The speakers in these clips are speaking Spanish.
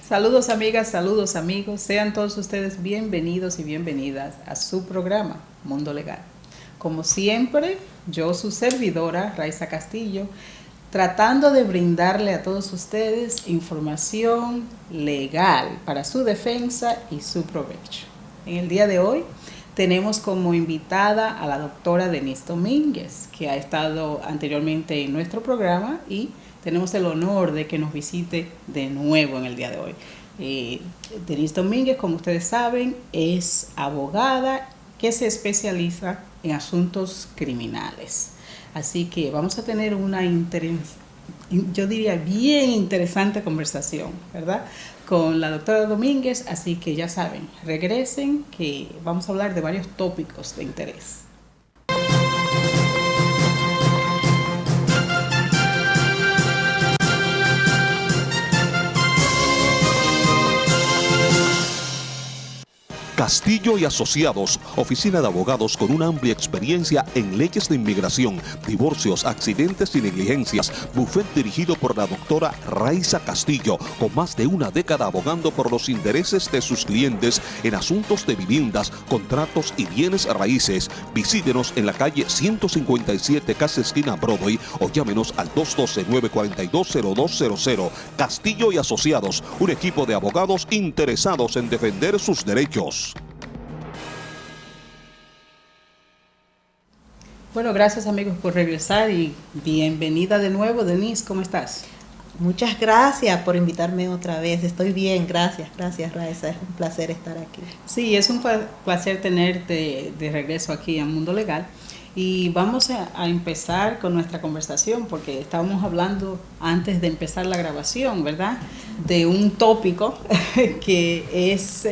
Saludos amigas, saludos amigos, sean todos ustedes bienvenidos y bienvenidas a su programa Mundo Legal. Como siempre, yo su servidora, Raiza Castillo, tratando de brindarle a todos ustedes información legal para su defensa y su provecho. En el día de hoy tenemos como invitada a la doctora Denise Domínguez, que ha estado anteriormente en nuestro programa y tenemos el honor de que nos visite de nuevo en el día de hoy. Denise Domínguez, como ustedes saben, es abogada que se especializa en asuntos criminales. Así que vamos a tener una yo diría bien interesante conversación, ¿verdad? Con la doctora Domínguez, así que ya saben, regresen que vamos a hablar de varios tópicos de interés. Castillo y Asociados, oficina de abogados con una amplia experiencia en leyes de inmigración, divorcios, accidentes y negligencias. Bufet dirigido por la doctora Raiza Castillo, con más de una década abogando por los intereses de sus clientes en asuntos de viviendas, contratos y bienes raíces. Visítenos en la calle 157, casi esquina Broadway, o llámenos al 212-942-0200. Castillo y Asociados, un equipo de abogados interesados en defender sus derechos. Bueno, gracias amigos por regresar y bienvenida de nuevo. Denise, ¿cómo estás? Muchas gracias por invitarme otra vez. Estoy bien, gracias Raiza. Es un placer estar aquí. Sí, es un placer tenerte de regreso aquí en Mundo Legal. Y vamos a empezar con nuestra conversación porque estábamos hablando antes de empezar la grabación, ¿verdad? De un tópico que es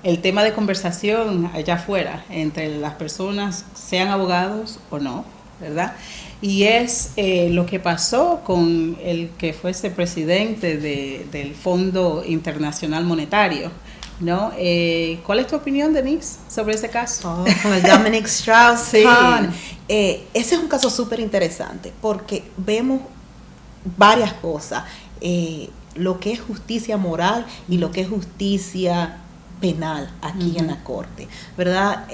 el tema de conversación allá afuera entre las personas, sean abogados o no, ¿verdad? Y es lo que pasó con el que fuese presidente del Fondo Internacional Monetario, ¿no? ¿Cuál es tu opinión, Denise, sobre ese caso? Con el Dominic Strauss-Kahn. Sí. Ese es un caso súper interesante porque vemos varias cosas. Lo que es justicia moral y lo que es justicia penal aquí en la corte, ¿verdad?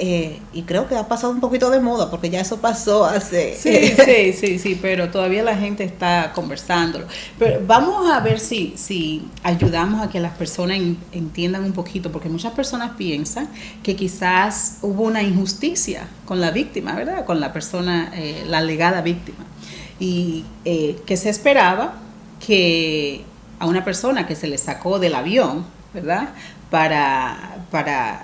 Y creo que ha pasado un poquito de moda porque ya eso pasó hace... Sí, pero todavía la gente está conversándolo. Pero vamos a ver si ayudamos a que las personas entiendan un poquito, porque muchas personas piensan que quizás hubo una injusticia con la víctima, ¿verdad? Con la persona, la alegada víctima. Y que se esperaba que a una persona que se le sacó del avión, ¿verdad?, para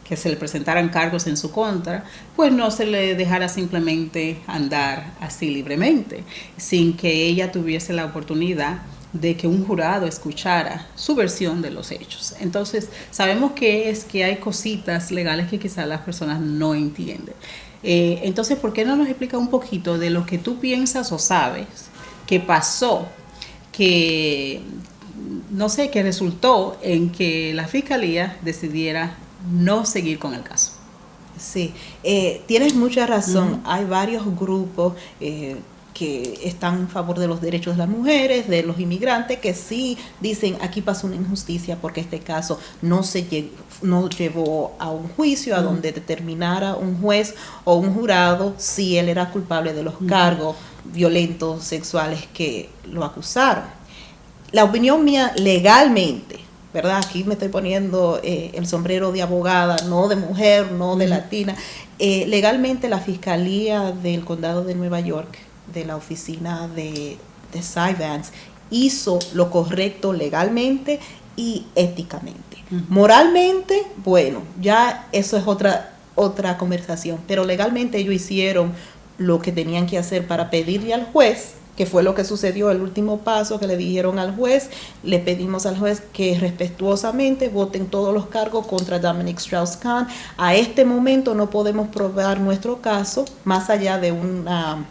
que se le presentaran cargos en su contra, pues no se le dejara simplemente andar así libremente, sin que ella tuviese la oportunidad de que un jurado escuchara su versión de los hechos. Entonces, sabemos que hay cositas legales que quizás las personas no entienden. Entonces, ¿por qué no nos explica un poquito de lo que tú piensas o sabes que pasó, que resultó en que la fiscalía decidiera no seguir con el caso? Sí, tienes mucha razón. Hay varios grupos que están en favor de los derechos de las mujeres, de los inmigrantes, que sí dicen aquí pasó una injusticia porque este caso no llevó a un juicio a donde determinara un juez o un jurado si él era culpable de los cargos violentos sexuales que lo acusaron. La opinión mía legalmente, ¿verdad? Aquí me estoy poniendo el sombrero de abogada, no de mujer, no de latina. Legalmente la Fiscalía del Condado de Nueva York, de la oficina de Cy Vance, hizo lo correcto legalmente y éticamente. Moralmente, bueno, ya eso es otra conversación, pero legalmente ellos hicieron lo que tenían que hacer para pedirle al juez, que fue lo que sucedió, el último paso que le dijeron al juez. Le pedimos al juez que respetuosamente voten todos los cargos contra Dominic Strauss-Kahn. A este momento no podemos probar nuestro caso más allá de una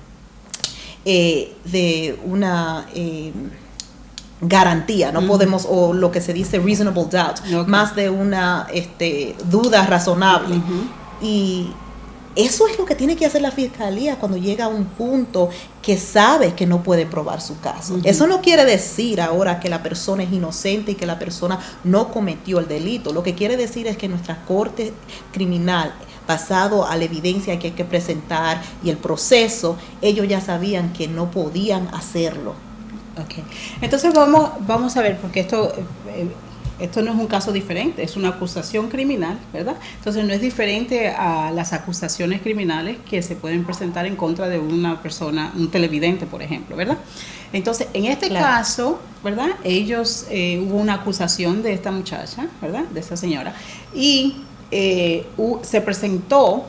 garantía, no podemos, o lo que se dice reasonable doubt, más de una duda razonable. Y Eso es lo que tiene que hacer la fiscalía cuando llega a un punto que sabe que no puede probar su caso. Ujú. Eso no quiere decir ahora que la persona es inocente y que la persona no cometió el delito. Lo que quiere decir es que nuestra corte criminal, basado a la evidencia que hay que presentar y el proceso, ellos ya sabían que no podían hacerlo. Ok. Entonces vamos a ver, porque esto no es un caso diferente, es una acusación criminal, ¿verdad? Entonces no es diferente a las acusaciones criminales que se pueden presentar en contra de una persona, un televidente, por ejemplo, ¿verdad? Entonces, en este caso, ¿verdad? Hubo una acusación de esta muchacha, ¿verdad? De esta señora, y se presentó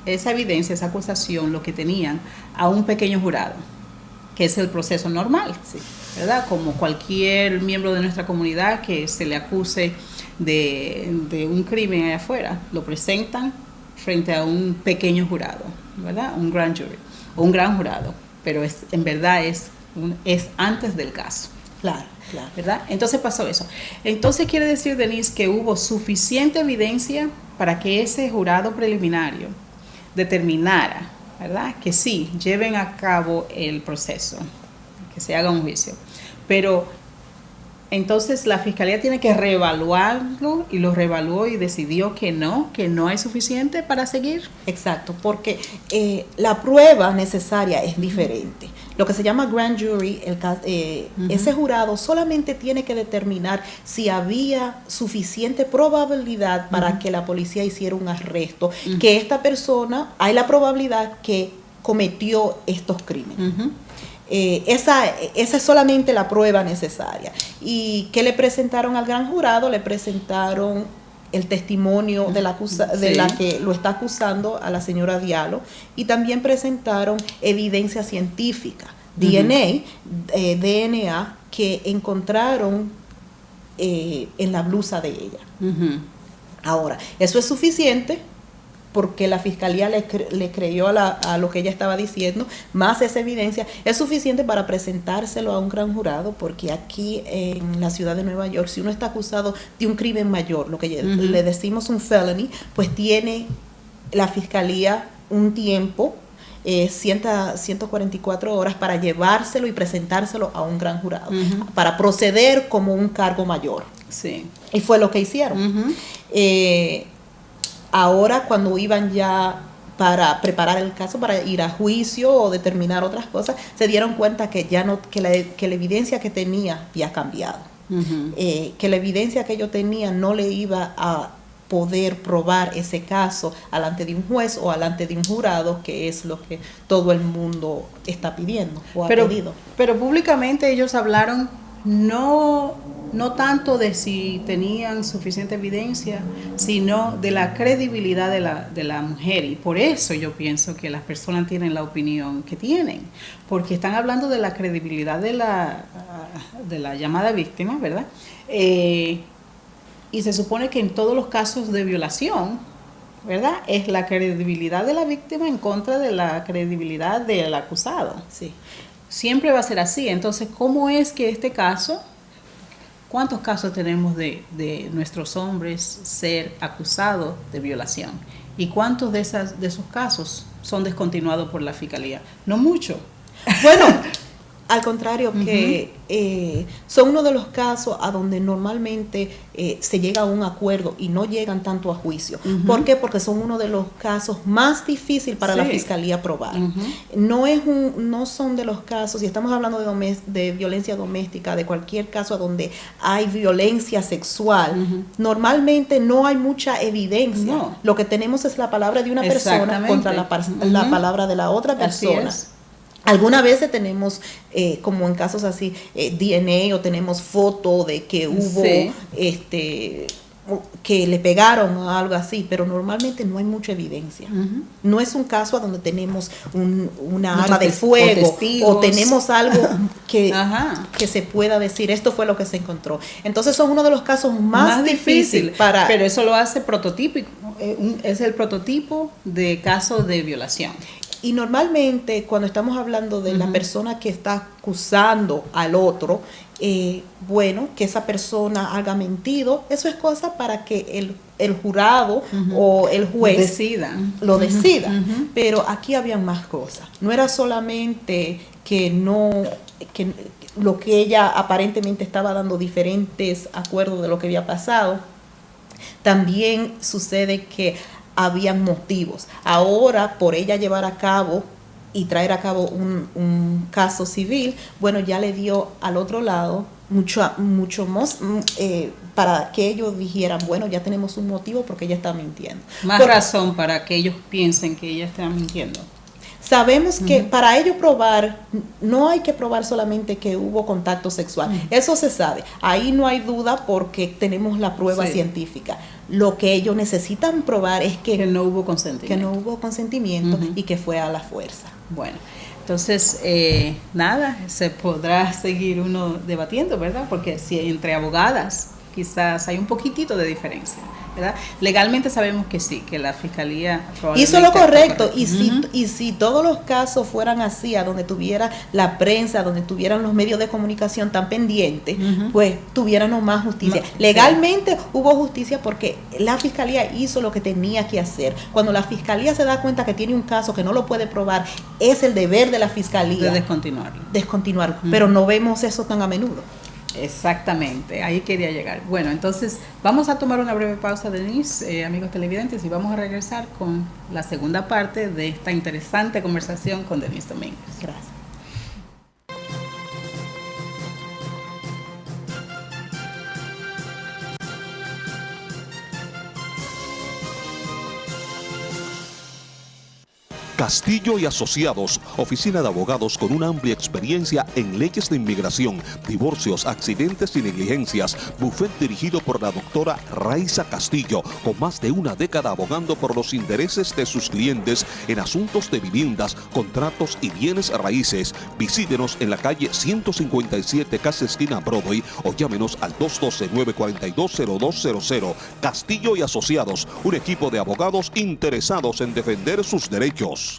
esa evidencia, esa acusación, lo que tenían, a un pequeño jurado, que es el proceso normal, Sí. ¿verdad? Como cualquier miembro de nuestra comunidad que se le acuse de un crimen allá afuera, lo presentan frente a un pequeño jurado, ¿verdad? Un grand jury, o un gran jurado, pero en verdad es antes del caso. Claro, claro. ¿Verdad? Entonces pasó eso. Entonces quiere decir, Denise, que hubo suficiente evidencia para que ese jurado preliminario determinara, ¿verdad?, que sí, lleven a cabo el proceso, que se haga un juicio. Pero entonces la fiscalía tiene que reevaluarlo, y lo reevaluó y decidió que no hay suficiente para seguir. Exacto, porque la prueba necesaria es diferente. Lo que se llama grand jury, ese jurado solamente tiene que determinar si había suficiente probabilidad para que la policía hiciera un arresto, que esta persona, hay la probabilidad que cometió estos crímenes. Esa es solamente la prueba necesaria. ¿Y qué le presentaron al gran jurado? Le presentaron el testimonio de la que lo está acusando, a la señora Diallo, y también presentaron evidencia científica, DNA, que encontraron en la blusa de ella. Ahora, eso es suficiente porque la fiscalía le creyó a lo que ella estaba diciendo, más esa evidencia es suficiente para presentárselo a un gran jurado, porque aquí en la ciudad de Nueva York, si uno está acusado de un crimen mayor, lo que le decimos un felony, pues tiene la fiscalía un tiempo, 144 horas, para llevárselo y presentárselo a un gran jurado, para proceder como un cargo mayor. Sí. Y fue lo que hicieron. Ahora, cuando iban ya para preparar el caso, para ir a juicio o determinar otras cosas, se dieron cuenta que ya no, que la evidencia que tenía había cambiado. Que la evidencia que ellos tenían no le iba a poder probar ese caso alante de un juez o alante de un jurado, que es lo que todo el mundo está pidiendo o ha pedido. Pero públicamente ellos hablaron no tanto de si tenían suficiente evidencia, sino de la credibilidad de la mujer. Y por eso yo pienso que las personas tienen la opinión que tienen, porque están hablando de la credibilidad de la llamada víctima, ¿verdad? Y se supone que en todos los casos de violación, ¿verdad?, es la credibilidad de la víctima en contra de la credibilidad del acusado. Sí. Siempre va a ser así. Entonces, ¿cómo es que este caso, cuántos casos tenemos de nuestros hombres ser acusados de violación? ¿Y cuántos de esos casos son descontinuados por la fiscalía? No mucho. Bueno, al contrario, que son uno de los casos a donde normalmente se llega a un acuerdo y no llegan tanto a juicio. ¿Por qué? Porque son uno de los casos más difíciles para la fiscalía probar. No son de los casos, si estamos hablando de violencia doméstica, de cualquier caso donde hay violencia sexual, normalmente no hay mucha evidencia. No. Lo que tenemos es la palabra de una persona contra la palabra de la otra persona. Algunas veces tenemos, como en casos así, DNA, o tenemos foto de que hubo, que le pegaron o algo así, pero normalmente no hay mucha evidencia. No es un caso donde tenemos una arma de fuego o tenemos algo que se pueda decir, esto fue lo que se encontró. Entonces son uno de los casos más difíciles para... Pero eso lo hace prototípico, es el prototipo de caso de violación. Y normalmente cuando estamos hablando de la persona que está acusando al otro, bueno, que esa persona haya mentido, eso es cosa para que el jurado o el juez lo decida. Pero aquí habían más cosas. No era solamente que lo que ella aparentemente estaba dando diferentes acuerdos de lo que había pasado. También sucede que habían motivos. Ahora, por ella llevar a cabo y traer a cabo un caso civil, bueno, ya le dio al otro lado mucho más para que ellos dijeran, bueno, ya tenemos un motivo porque ella está mintiendo. Más razón para que ellos piensen que ella está mintiendo. Sabemos que para ello probar, no hay que probar solamente que hubo contacto sexual. Eso se sabe. Ahí no hay duda porque tenemos la prueba científica. Lo que ellos necesitan probar es que no hubo consentimiento. Que no hubo consentimiento y que fue a la fuerza. Bueno, entonces, nada, se podrá seguir uno debatiendo, ¿verdad? Porque si entre abogadas quizás hay un poquitito de diferencia, ¿verdad? Legalmente sabemos que sí, que la fiscalía hizo lo correcto. Y si todos los casos fueran así, a donde tuviera la prensa, donde tuvieran los medios de comunicación tan pendientes, pues tuviéramos más justicia. Legalmente hubo justicia porque la fiscalía hizo lo que tenía que hacer. Cuando la fiscalía se da cuenta que tiene un caso que no lo puede probar, es el deber de la fiscalía de descontinuarlo. Pero no vemos eso tan a menudo. Exactamente, ahí quería llegar. Bueno, entonces vamos a tomar una breve pausa, Denise, amigos televidentes, y vamos a regresar con la segunda parte de esta interesante conversación con Denise Domínguez. Gracias. Castillo y Asociados, oficina de abogados con una amplia experiencia en leyes de inmigración, divorcios, accidentes y negligencias. Bufet dirigido por la doctora Raiza Castillo, con más de una década abogando por los intereses de sus clientes en asuntos de viviendas, contratos y bienes raíces. Visítenos en la calle 157, casi esquina Broadway, o llámenos al 212-942-0200. Castillo y Asociados, un equipo de abogados interesados en defender sus derechos.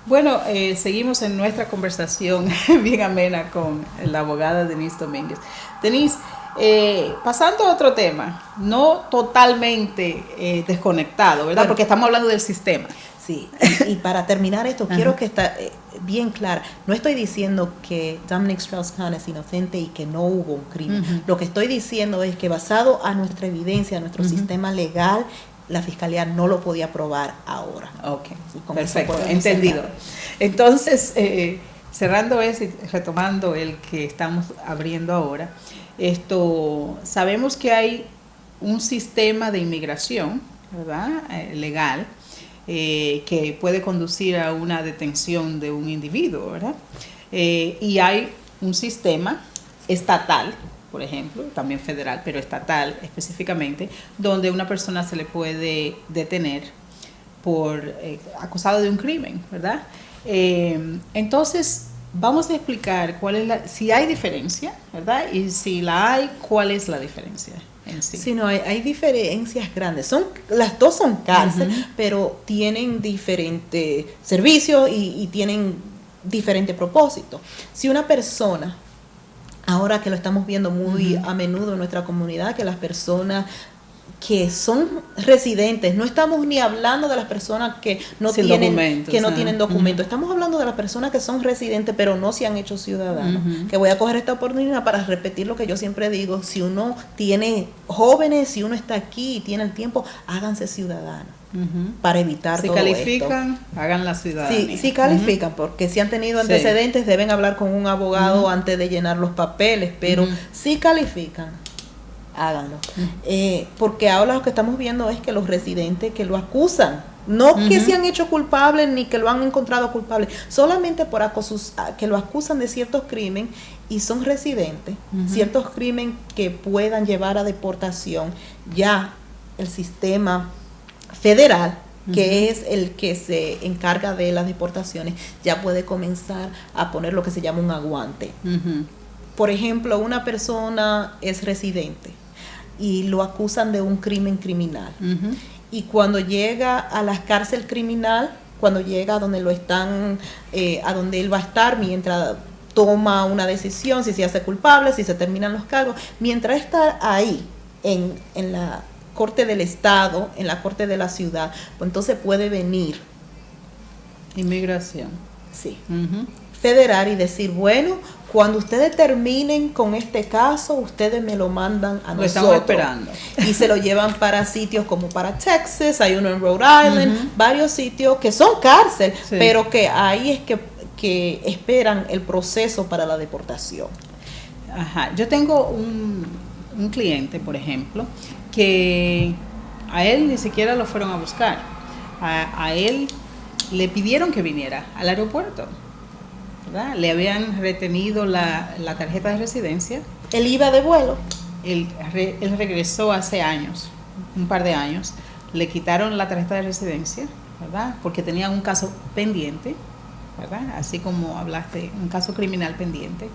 Bueno, seguimos en nuestra conversación bien amena con la abogada Denise Domínguez. Denise, pasando a otro tema, no totalmente desconectado, ¿verdad? Porque estamos hablando del sistema. Sí, y para terminar esto, quiero que esté bien clara. No estoy diciendo que Dominic Strauss-Kahn es inocente y que no hubo un crimen. Lo que estoy diciendo es que basado a nuestra evidencia, a nuestro sistema legal, la fiscalía no lo podía probar ahora. Ok, perfecto, entendido. Entonces, cerrando eso y retomando el que estamos abriendo ahora, sabemos que hay un sistema de inmigración, ¿verdad? Legal, que puede conducir a una detención de un individuo, ¿verdad? Y hay un sistema estatal, por ejemplo, también federal, pero estatal específicamente, donde una persona se le puede detener por acusado de un crimen, ¿verdad? Entonces, vamos a explicar si hay diferencia, ¿verdad? Y si la hay, ¿cuál es la diferencia en sí? Sí, no, hay diferencias grandes. Las dos son cárcel, pero tienen diferentes servicios y tienen diferente propósito. Si una persona, ahora que lo estamos viendo muy a menudo en nuestra comunidad, que las personas que son residentes, no estamos ni hablando de las personas que no tienen documentos, estamos hablando de las personas que son residentes pero no se han hecho ciudadanos, que voy a coger esta oportunidad para repetir lo que yo siempre digo: si uno tiene jóvenes, si uno está aquí y tiene el tiempo, háganse ciudadanos. Para evitar todo esto. Si califican, hagan la ciudadanía. Sí califican, porque si han tenido antecedentes deben hablar con un abogado antes de llenar los papeles, pero si califican, háganlo. Porque ahora lo que estamos viendo es que los residentes que lo acusan, no que se han hecho culpables ni que lo han encontrado culpable, solamente por que lo acusan de ciertos crímenes y son residentes, ciertos crímenes que puedan llevar a deportación, ya el sistema federal, que es el que se encarga de las deportaciones, ya puede comenzar a poner lo que se llama un aguante. Por ejemplo, una persona es residente y lo acusan de un crimen criminal y cuando llega a la cárcel criminal, cuando llega a donde lo están, a donde él va a estar mientras toma una decisión, si se hace culpable, si se terminan los cargos, mientras está ahí en la corte del estado, en la corte de la ciudad, pues entonces puede venir Inmigración. sí, Ujú. federal y decir, bueno, cuando ustedes terminen con este caso, ustedes me lo mandan a Lo nosotros. estamos esperando. Y se lo llevan para sitios como para Texas, hay uno en Rhode Island, Ujú. varios sitios que son cárcel, Sí. pero que ahí es que esperan el proceso para la deportación. Ajá. Yo tengo un cliente, por ejemplo, que a él ni siquiera lo fueron a buscar. A él le pidieron que viniera al aeropuerto, ¿verdad? Le habían retenido la tarjeta de residencia. Él iba de vuelo. Él regresó hace años, un par de años. Le quitaron la tarjeta de residencia, ¿verdad? Porque tenían un caso pendiente, ¿verdad? Así como hablaste, un caso criminal pendiente.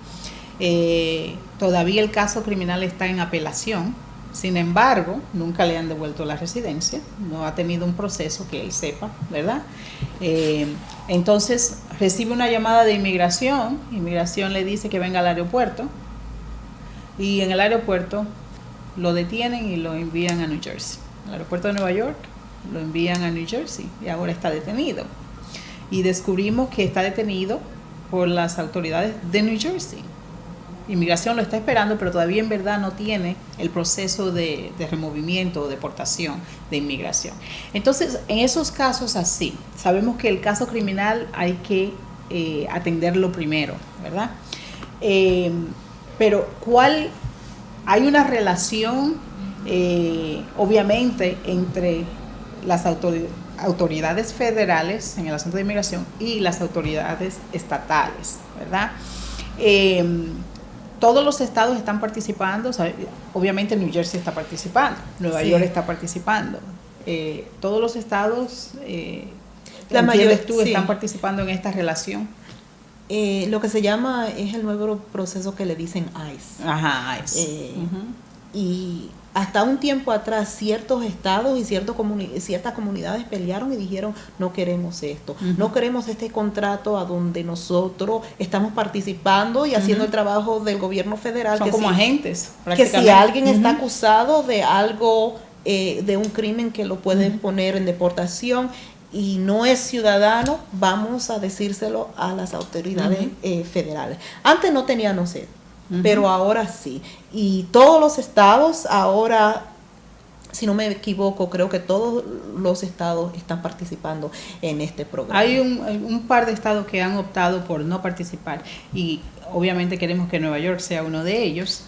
Todavía el caso criminal está en apelación. Sin embargo, nunca le han devuelto la residencia, no ha tenido un proceso que él sepa, ¿verdad? Entonces recibe una llamada de inmigración le dice que venga al aeropuerto y en el aeropuerto lo detienen y lo envían a New Jersey. Al aeropuerto de Nueva York lo envían a New Jersey y ahora está detenido. Y descubrimos que está detenido por las autoridades de New Jersey. Inmigración lo está esperando, pero todavía en verdad no tiene el proceso de removimiento o deportación de inmigración. Entonces, en esos casos así, sabemos que el caso criminal hay que atenderlo primero, ¿verdad? Pero hay una relación, obviamente, entre las autoridades federales en el asunto de inmigración y las autoridades estatales, ¿verdad? Todos los estados están participando, o sea, obviamente New Jersey está participando, Nueva York está participando. Todos los estados, La mayoría están participando en esta relación. Lo que se llama es el nuevo proceso que le dicen ICE. Ajá, ICE. Y hasta un tiempo atrás ciertos estados y ciertas comunidades pelearon y dijeron no queremos esto, no queremos este contrato a donde nosotros estamos participando y haciendo el trabajo del gobierno federal. Son como agentes, que si alguien está acusado de algo, de un crimen que lo puede poner en deportación y no es ciudadano, vamos a decírselo a las autoridades federales. Antes no teníamos eso. Pero ahora sí. Y todos los estados ahora, si no me equivoco, creo que todos los estados están participando en este programa. Hay un par de estados que han optado por no participar y obviamente queremos que Nueva York sea uno de ellos,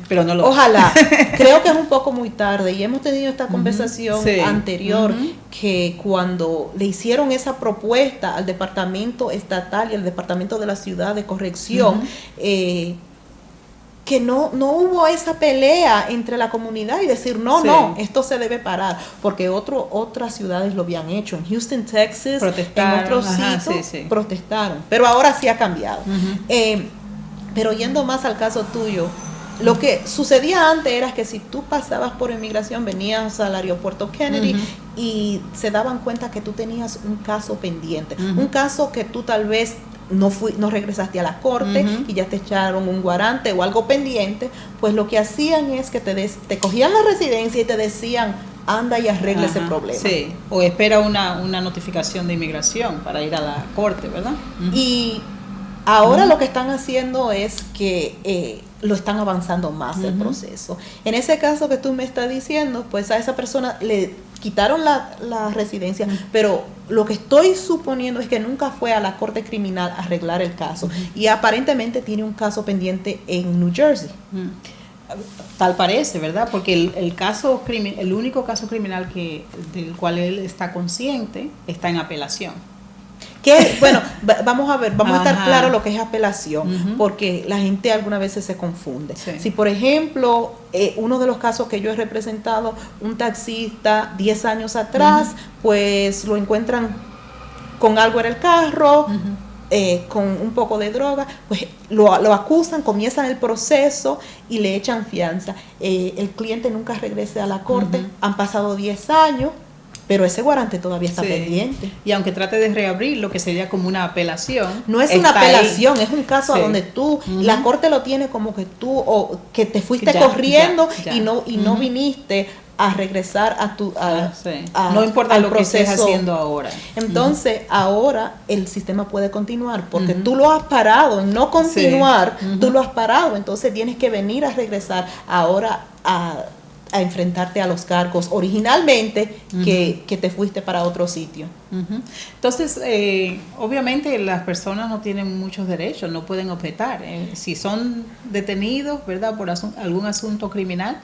pero no lo Ojalá. Creo que es un poco muy tarde y hemos tenido esta conversación anterior que cuando le hicieron esa propuesta al departamento estatal y al departamento de la ciudad de corrección, que no hubo esa pelea entre la comunidad y decir no, esto se debe parar, porque otras ciudades lo habían hecho. En Houston, Texas, en otros sitios protestaron, pero ahora sí ha cambiado. Pero yendo más al caso tuyo, lo que sucedía antes era que si tú pasabas por inmigración, venías al aeropuerto Kennedy y se daban cuenta que tú tenías un caso pendiente, un caso que tú tal vez no regresaste a la corte y ya te echaron un guarante o algo pendiente, pues lo que hacían es que te cogían la residencia y te decían, anda y arregla ese problema. Sí, o espera una notificación de inmigración para ir a la corte, ¿verdad? Y ahora lo que están haciendo es que lo están avanzando más el proceso. En ese caso que tú me estás diciendo, pues a esa persona le quitaron la residencia, pero lo que estoy suponiendo es que nunca fue a la corte criminal a arreglar el caso y aparentemente tiene un caso pendiente en New Jersey. Tal parece, ¿verdad? Porque el único caso criminal del cual él está consciente está en apelación. Bueno, vamos a estar claro lo que es apelación, porque la gente algunas veces se confunde. Sí. Si, por ejemplo, uno de los casos que yo he representado, un taxista 10 años atrás, pues lo encuentran con algo en el carro, con un poco de droga, pues lo acusan, comienzan el proceso y le echan fianza. El cliente nunca regresa a la corte, han pasado 10 años, pero ese guarante todavía está pendiente. Y aunque trate de reabrir lo que sería como una apelación. No es una apelación, es un caso a Sí. donde tú, la corte lo tiene como que tú, o que te fuiste corriendo y no viniste a regresar a tu no importa lo proceso. Que estés haciendo ahora. Entonces, ahora el sistema puede continuar porque tú lo has parado, no continuar, tú lo has parado, entonces tienes que venir a regresar ahora a enfrentarte a los cargos originalmente que te fuiste para otro sitio. Entonces, obviamente las personas no tienen muchos derechos, no pueden objetar. Si son detenidos, ¿verdad?, por algún asunto criminal,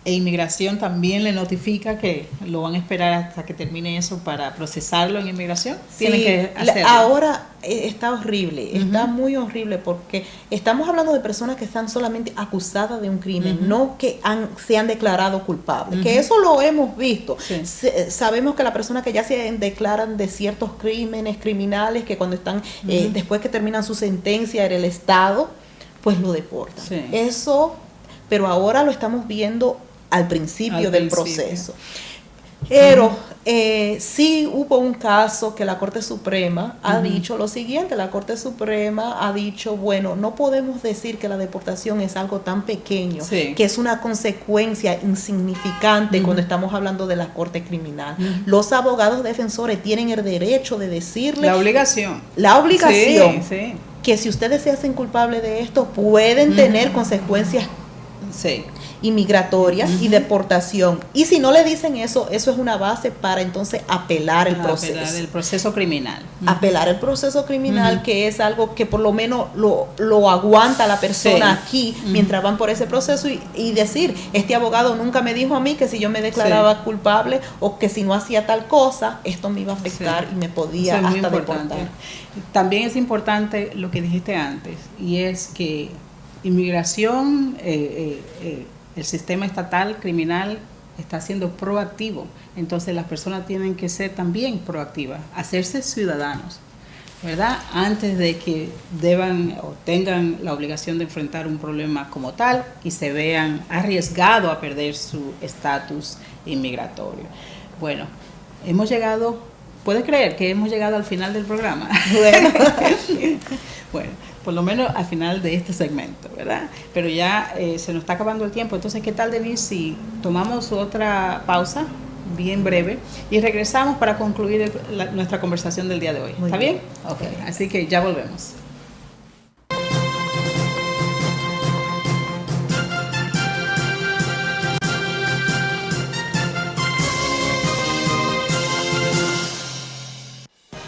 e inmigración también le notifica que lo van a esperar hasta que termine eso para procesarlo en inmigración. Tienen que hacerlo. Ahora está horrible, está muy horrible porque estamos hablando de personas que están solamente acusadas de un crimen, no que se han declarado culpables, que eso lo hemos visto. Sí. Sabemos que las personas que ya se declaran de ciertos crímenes criminales, que cuando están, después que terminan su sentencia en el Estado, pues lo deportan. Sí. Eso, pero ahora lo estamos viendo al principio del proceso. Pero sí hubo un caso que la Corte Suprema ha dicho lo siguiente, la Corte Suprema ha dicho, bueno, no podemos decir que la deportación es algo tan pequeño, que es una consecuencia insignificante cuando estamos hablando de la Corte Criminal. Los abogados defensores tienen el derecho de decirle... La obligación. Que si ustedes se hacen culpables de esto, pueden tener consecuencias inmigratorias y deportación. Y si no le dicen eso, eso es una base para entonces apelar el proceso. Apelar el proceso criminal. Apelar el proceso criminal, que es algo que por lo menos lo aguanta la persona aquí mientras van por ese proceso y decir, este abogado nunca me dijo a mí que si yo me declaraba culpable o que si no hacía tal cosa, esto me iba a afectar y me podía hasta deportar. También es importante lo que dijiste antes, y es que inmigración, el sistema estatal criminal está siendo proactivo, entonces las personas tienen que ser también proactivas, hacerse ciudadanos, ¿verdad?, antes de que deban o tengan la obligación de enfrentar un problema como tal y se vean arriesgados a perder su estatus inmigratorio. Bueno, hemos llegado, ¿puedes creer que hemos llegado al final del programa? Bueno, por lo menos al final de este segmento, ¿verdad? Pero ya se nos está acabando el tiempo. Entonces, ¿qué tal, Denise, si tomamos otra pausa bien breve y regresamos para concluir nuestra conversación del día de hoy? ¿Está bien? Ok, así que ya volvemos.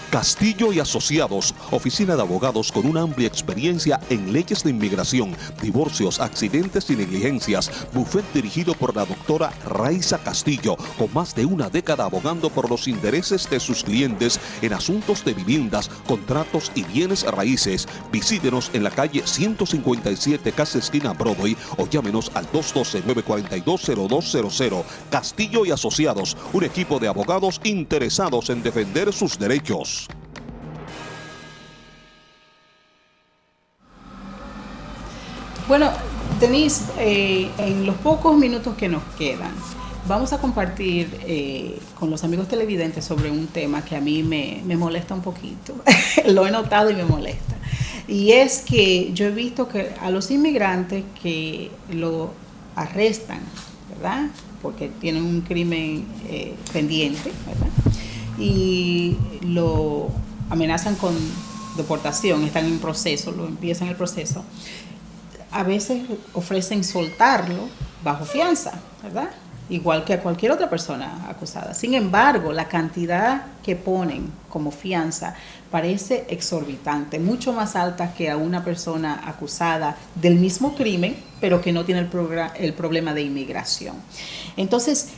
Castillo y Asociados, oficina de abogados con una amplia experiencia en leyes de inmigración, divorcios, accidentes y negligencias. Bufet dirigido por la doctora Raiza Castillo, con más de una década abogando por los intereses de sus clientes en asuntos de viviendas, contratos y bienes raíces. Visítenos en la calle 157, casi esquina Broadway, o llámenos al 212-942-0200. Castillo y Asociados, un equipo de abogados interesados en defender sus derechos. Bueno, Denise, en los pocos minutos que nos quedan, vamos a compartir con los amigos televidentes sobre un tema que a mí me molesta un poquito. Lo he notado y me molesta. Y es que yo he visto que a los inmigrantes que lo arrestan, ¿verdad?, porque tienen un crimen pendiente, ¿verdad?, y lo amenazan con deportación, están en proceso, lo empiezan el proceso, a veces ofrecen soltarlo bajo fianza, ¿verdad?, igual que a cualquier otra persona acusada. Sin embargo, la cantidad que ponen como fianza parece exorbitante, mucho más alta que a una persona acusada del mismo crimen, pero que no tiene el problema de inmigración. Entonces,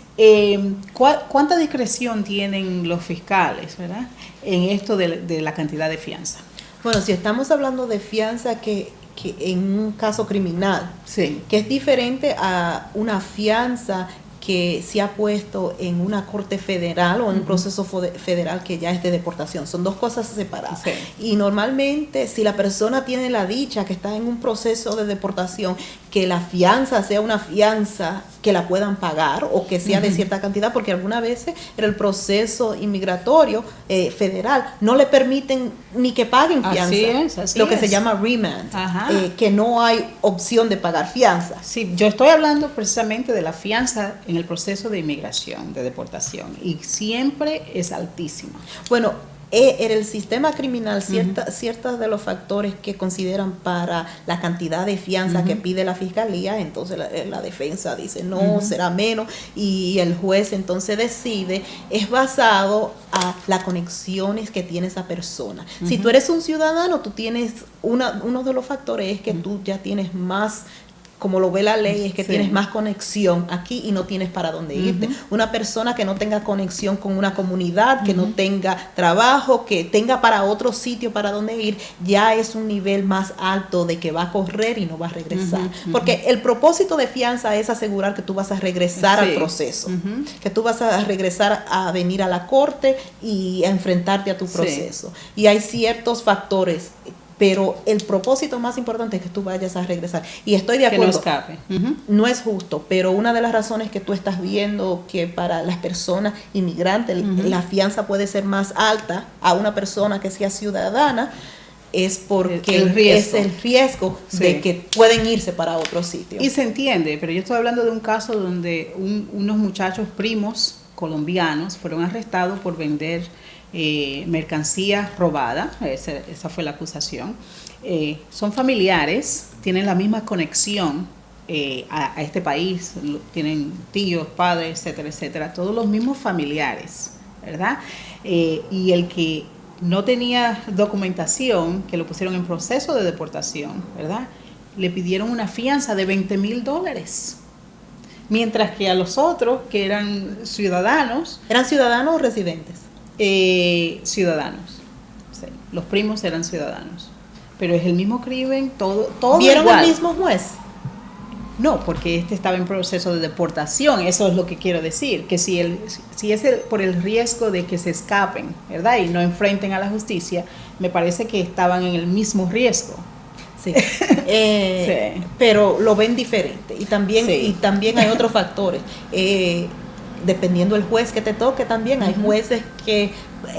¿cuánta discreción tienen los fiscales, ¿verdad?, en esto de la cantidad de fianza? Bueno, si estamos hablando de fianza que en un caso criminal, que es diferente a una fianza que se ha puesto en una corte federal o en un proceso federal que ya es de deportación. Son dos cosas separadas. Sí. Y normalmente, si la persona tiene la dicha que está en un proceso de deportación, que la fianza sea una fianza que la puedan pagar o que sea de cierta cantidad, porque algunas veces en el proceso inmigratorio federal no le permiten ni que paguen fianza. Así lo que es. se llama remand, Ajá. que no hay opción de pagar fianza. Sí, yo estoy hablando precisamente de la fianza en el proceso de inmigración, de deportación, y siempre es altísima. Bueno, en el sistema criminal, ciertos de los factores que consideran para la cantidad de fianza que pide la fiscalía, entonces la defensa dice no, será menos, y el juez entonces decide, es basado a las conexiones que tiene esa persona. Si tú eres un ciudadano, tú tienes uno de los factores es que tú ya tienes más, como lo ve la ley, es que tienes más conexión aquí y no tienes para dónde irte. Una persona que no tenga conexión con una comunidad, que no tenga trabajo, que tenga para otro sitio para dónde ir, ya es un nivel más alto de que va a correr y no va a regresar. Porque el propósito de fianza es asegurar que tú vas a regresar al proceso, que tú vas a regresar a venir a la corte y a enfrentarte a tu proceso. Y hay ciertos factores, pero el propósito más importante es que tú vayas a regresar. Y estoy de acuerdo. Que no escape. No es justo, pero una de las razones que tú estás viendo que para las personas inmigrantes la fianza puede ser más alta a una persona que sea ciudadana es porque es el riesgo de que pueden irse para otro sitio. Y se entiende, pero yo estoy hablando de un caso donde unos muchachos primos colombianos fueron arrestados por vender mercancía robada. Esa fue la acusación. Son familiares, tienen la misma conexión a este país, tienen tíos, padres, etcétera, etcétera, todos los mismos familiares, ¿verdad? Y el que no tenía documentación, que lo pusieron en proceso de deportación, ¿verdad? Le pidieron una fianza de $20,000. Mientras que a los otros, que eran ciudadanos... ¿Eran ciudadanos o residentes? Ciudadanos. Sí, los primos eran ciudadanos. Pero es el mismo crimen, todo ¿Vieron igual. al mismo juez? No, porque este estaba en proceso de deportación, eso es lo que quiero decir, que si es por el riesgo de que se escapen, ¿verdad? Y no enfrenten a la justicia, me parece que estaban en el mismo riesgo. Sí. Pero lo ven diferente. Y también hay otros factores. Dependiendo del juez que te toque también, hay jueces que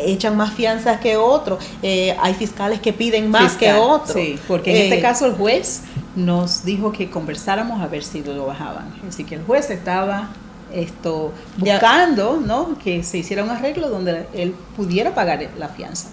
echan más fianzas que otros, hay fiscales que piden más que otros. Sí, porque en este caso el juez nos dijo que conversáramos a ver si lo bajaban. Así que el juez estaba buscando, ¿no?, que se hiciera un arreglo donde él pudiera pagar la fianza.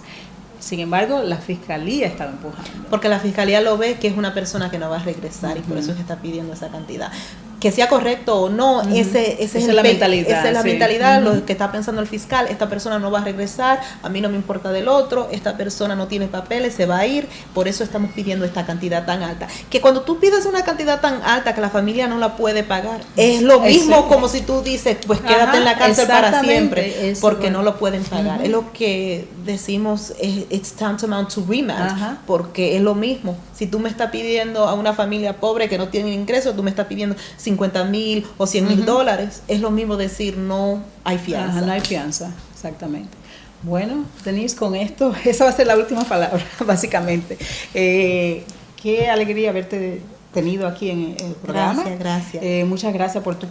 Sin embargo, la fiscalía estaba empujando. Porque la fiscalía lo ve que es una persona que no va a regresar y por eso es que está pidiendo esa cantidad. Que sea correcto o no, esa es la mentalidad. Esa es la mentalidad, lo que está pensando el fiscal. Esta persona no va a regresar, a mí no me importa del otro, esta persona no tiene papeles, se va a ir, por eso estamos pidiendo esta cantidad tan alta. Que cuando tú pides una cantidad tan alta que la familia no la puede pagar, es lo mismo como si tú dices, pues quédate en la cárcel para siempre, porque no lo pueden pagar. Es lo que decimos, it's tantamount to remand, porque es lo mismo. Si tú me estás pidiendo a una familia pobre que no tiene ingresos, tú me estás pidiendo $50,000 o $100,000, es lo mismo decir no hay fianza. No hay fianza, exactamente. Bueno, Denise, con esto, esa va a ser la última palabra, básicamente. Qué alegría haberte tenido aquí en el programa. Gracias. Muchas gracias por tu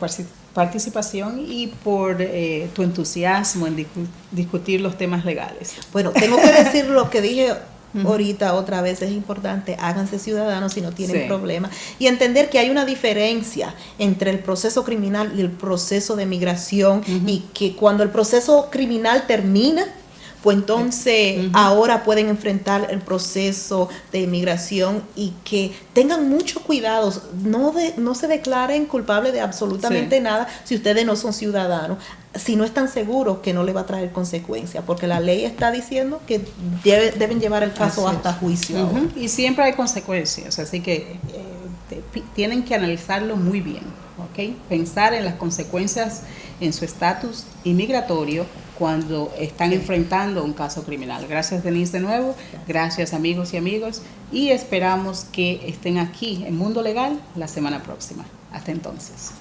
participación y por tu entusiasmo en discutir los temas legales. Bueno, tengo que decir lo que dije ahorita otra vez, es importante, háganse ciudadanos si no tienen problema, y entender que hay una diferencia entre el proceso criminal y el proceso de migración, y que cuando el proceso criminal termina, pues entonces ahora pueden enfrentar el proceso de inmigración, y que tengan mucho cuidado, no se declaren culpables de absolutamente nada si ustedes no son ciudadanos, si no están seguros que no le va a traer consecuencias, porque la ley está diciendo que deben llevar el caso hasta juicio. Y siempre hay consecuencias, así que tienen que analizarlo muy bien, ¿ok? Pensar en las consecuencias en su estatus inmigratorio cuando están enfrentando un caso criminal. Gracias, Denise, de nuevo. Gracias, amigos y amigos. Y esperamos que estén aquí en Mundo Legal la semana próxima. Hasta entonces.